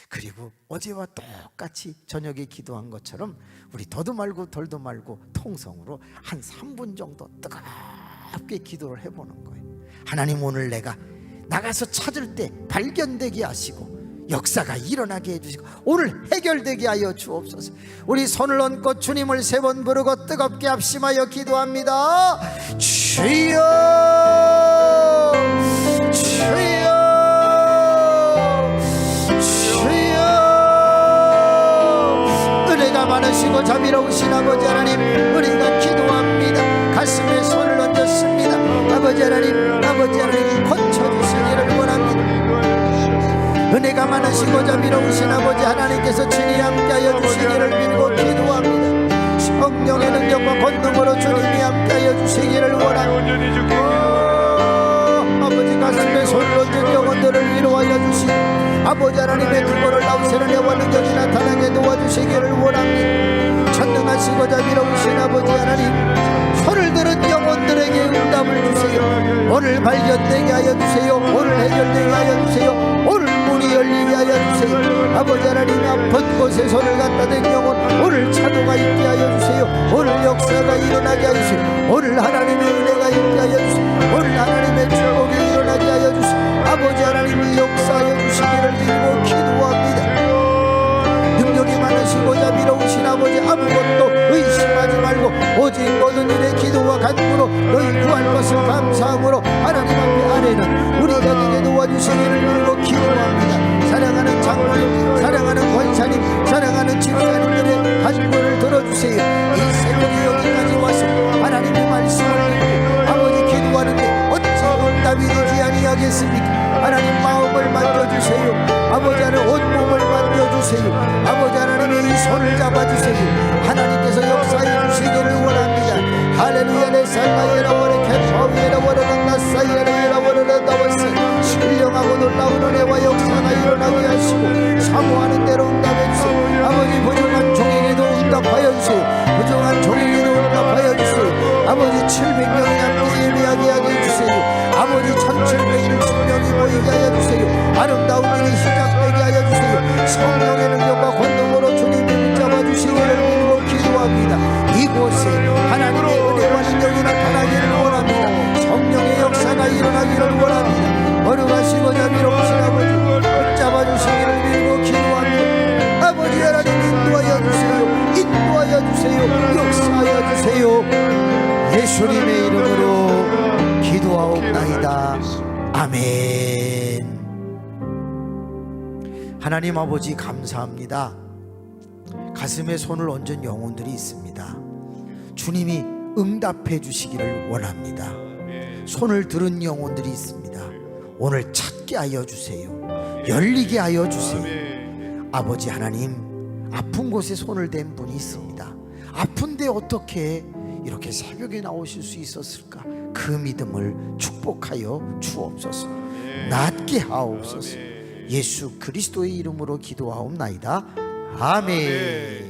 그리고 어제와 똑같이 저녁에 기도한 것처럼 우리 더도 말고 덜도 말고 통성으로 한 3분 정도 뜨겁게 기도를 해보는 거예요. 하나님, 오늘 내가 나가서 찾을 때 발견되게 하시고 역사가 일어나게 해주시고 오늘 해결되게 하여 주옵소서. 우리 손을 얹고 주님을 3번 부르고 뜨겁게 합심하여 기도합니다. 주여 주여 주여. 은혜가 많으시고 자비로우신 아버지 하나님, 우리가 기도합니다. 가슴에 손을 얹었습니다. 아버지 하나님 고쳐주시기를 원합니다. 은혜가 많으시고 자비로우신 아버지 하나님께서 친히 함께하여 주시기를 빌고 기도합니다. 성령의 능력과 권능으로 주님이 함께하여 주시기를 원합니다. 아버지 가슴에 손을 얹은 영혼들을 위로하여 주시고 아버지 하나님의 그거를 나오시는 여호와 능력이 나타나게 도와주시기를 원합니다. 전능하시고 자비로우신 아버지 하나님, 손을 들은 영혼들에게 응답을 주세요. 오늘 발견되게 하여 주세요. 오늘 해결되게 하여 주세요. 오늘 문이 열리게 하여 주세요. 아버지 하나님, 아픈 곳에 손을 갖다 댄 영혼 오늘 차도가 있게 하여 주세요. 오늘 역사가 일어나게 하여 주세요. 오늘 하나님의 은혜가 있게 하여 주세요. 오늘 하나님의 축복이 일어나게 하여 주세요. 아버지 하나님이 역사하여 주시기를 빌고 기도합니다. 능력이 많으시고 자비로우신 아버지, 아무것도 의심하지 말고 오직 모든 일에 기도와 간구로 너희 구할 것을 감사함으로 하나님 앞에 아뢰는 우리가 되게 도와주시기를 빌고 기도합니다. 사랑하는 장로님, 사랑하는 권사님, 사랑하는 집사님들의 간구를 들어주세요. 이 새벽에 여기까지 와서 하나님의 말씀을 듣고 아버지 기도하는데 어찌 응답이 되지 아니하겠습니까? 하나님 마음을 만져주세요. 아버지 하나님 온몸을 만져주세요. 아버지 하나님의 이 손을 잡아주세요. 하나님께서 역사해 주시기를 원합니다. 할렐루야. 내 살마이라 원해 개파위라 원해 나사이라 원해 나와서 신령하고 놀라운 은혜와 역사가 일어나게 하시고 사모하는 대로 응답해 주세요. 아버지 부정한 종에게도 응답하여 주세요. 부정한 종에게도 응답하여 주세요. 아버지 700명이 함께 예배하게 하게 해주세요. 아버지 1760명이 모이게 하여 주세요. 아름다운 일이 시작되게 하여 주세요. 성령의 능력과 권능으로 주님이 붙잡아 주시기를 믿고 기도합니다. 이곳에 하나님의 은혜와 능력이 나타나기를 원합니다. 성령의 역사가 일어나기를 원합니다. 거룩하시고 자비로우신 아버지, 붙잡아 주시기를 믿고 기도합니다. 아버지 하나님 인도하여 주세요. 인도하여 주세요. 역사하여 주세요. 예수님의 이름으로 기도하옵나이다. 아멘. 하나님 아버지 감사합니다. 가슴에 손을 얹은 영혼들이 있습니다. 주님이 응답해 주시기를 원합니다. 손을 들은 영혼들이 있습니다. 오늘 찾게 하여 주세요. 열리게 하여 주세요. 아버지 하나님, 아픈 곳에 손을 댄 분이 있습니다. 아픈데 어떻게 이렇게 새벽에 나오실 수 있었을까? 그 믿음을 축복하여 주옵소서. 낫게 하옵소서. 아멘. 예수 그리스도의 이름으로 기도하옵나이다. 아멘.